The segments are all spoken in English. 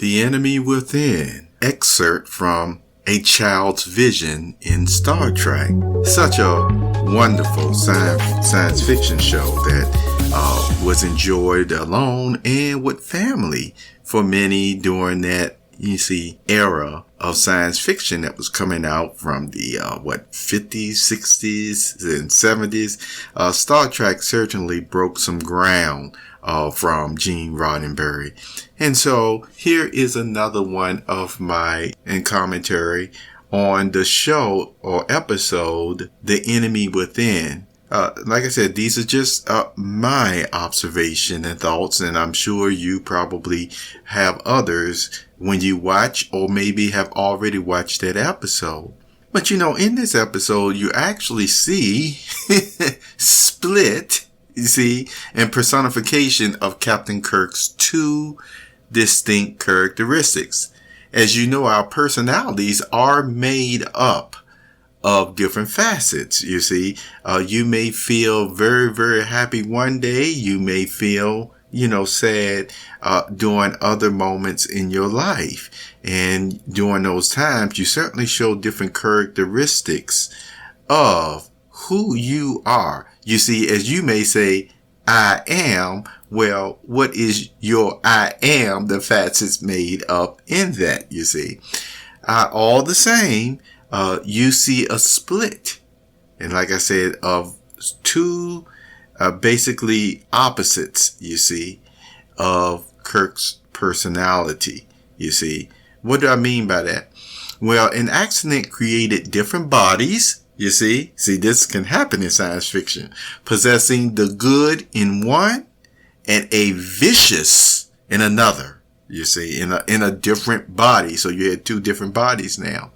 The Enemy Within, excerpt from A Child's Vision in Star Trek. Such a wonderful science fiction show that was enjoyed alone and with family for many during that, era of science fiction that was coming out from the, 50s, 60s, and 70s. Star Trek certainly broke some ground from Gene Roddenberry. And so here is another one of my commentary on the show or episode, The Enemy Within. Like I said, these are just my observation and thoughts, and I'm sure you probably have others when you watch or maybe have already watched that episode. But in this episode, you actually see Split, and personification of Captain Kirk's two distinct characteristics. As you know, our personalities are made up of different facets. You may feel very, very happy one day. You may feel, sad, during other moments in your life. And during those times, you certainly show different characteristics of who you are. As you may say, I am. Well, what is your I am? The facets made up in that, all the same. You see a split. And like I said, of two basically opposites, of Kirk's personality. What do I mean by that? Well, an accident created different bodies. This can happen in science fiction. Possessing the good in one and a vicious in another. In a different body. So you had two different bodies now.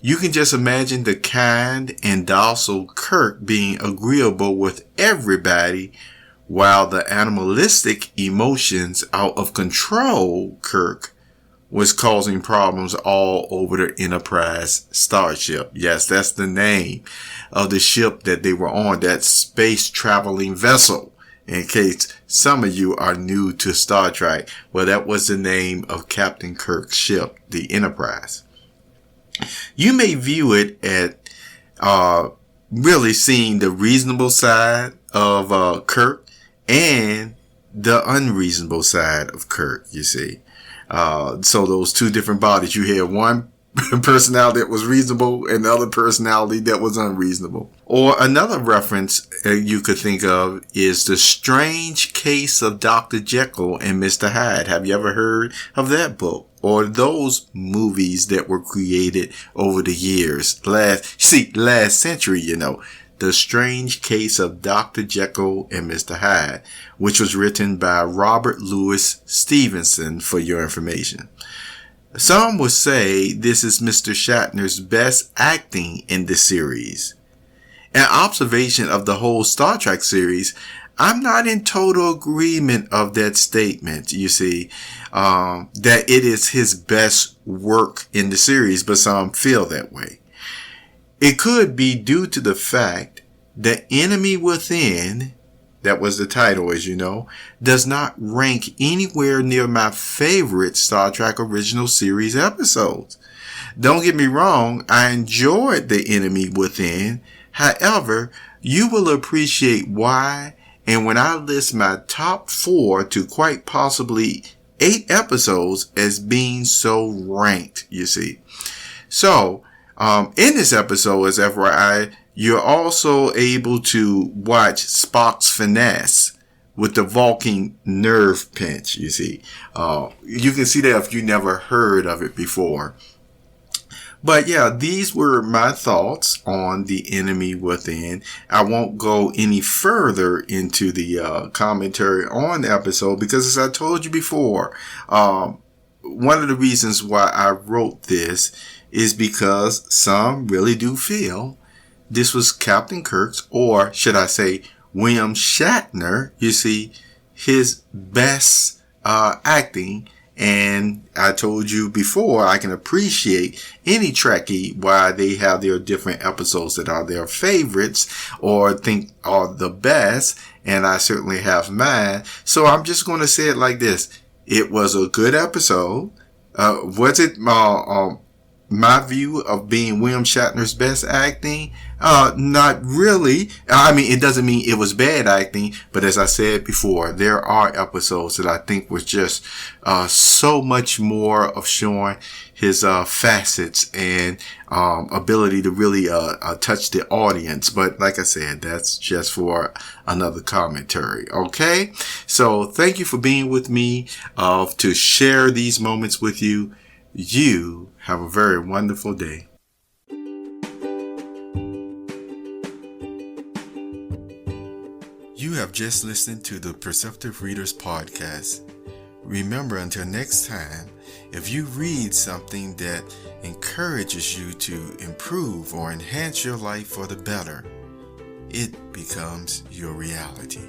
You can just imagine the kind and docile Kirk being agreeable with everybody, while the animalistic emotions out of control Kirk was causing problems all over the Enterprise starship. Yes, that's the name of the ship that they were on, that space traveling vessel. In case some of you are new to Star Trek, well, that was the name of Captain Kirk's ship, the Enterprise. You may view it at really seeing the reasonable side of Kirk and the unreasonable side of Kirk, So those two different bodies, you had one personality that was reasonable and the other personality that was unreasonable. Or another reference you could think of is The Strange Case of Dr. Jekyll and Mr. Hyde. Have you ever heard of that book? Or those movies that were created over the years. Last century, The Strange Case of Dr. Jekyll and Mr. Hyde, which was written by Robert Louis Stevenson, for your information. Some would say this is Mr. Shatner's best acting in the series. An observation of the whole Star Trek series, I'm not in total agreement of that statement, that it is his best work in the series, but some feel that way. It could be due to the fact that Enemy Within, that was the title, as you know, does not rank anywhere near my favorite Star Trek original series episodes. Don't get me wrong, I enjoyed The Enemy Within. However, you will appreciate why, and when I list my top 4 to quite possibly 8 episodes as being so ranked, So, in this episode, as FYI, you're also able to watch Spock's finesse with the Vulcan nerve pinch, you can see that if you never heard of it before. But yeah, these were my thoughts on The Enemy Within. I won't go any further into the commentary on the episode because, as I told you before, one of the reasons why I wrote this is because some really do feel this was Captain Kirk's, or should I say William Shatner, his best acting. And I told you before, I can appreciate any Trekkie why they have their different episodes that are their favorites or think are the best. And I certainly have mine. So I'm just going to say it like this. It was a good episode. Was it my view of being William Shatner's best acting? Not really. I mean, it doesn't mean it was bad acting, but as I said before, there are episodes that I think was just so much more of showing his facets and ability to really touch the audience. But like I said, that's just for another commentary. Okay, so thank you for being with me to share these moments with you. You have a very wonderful day. You have just listened to the Perceptive Readers Podcast. Remember, until next time, if you read something that encourages you to improve or enhance your life for the better, it becomes your reality.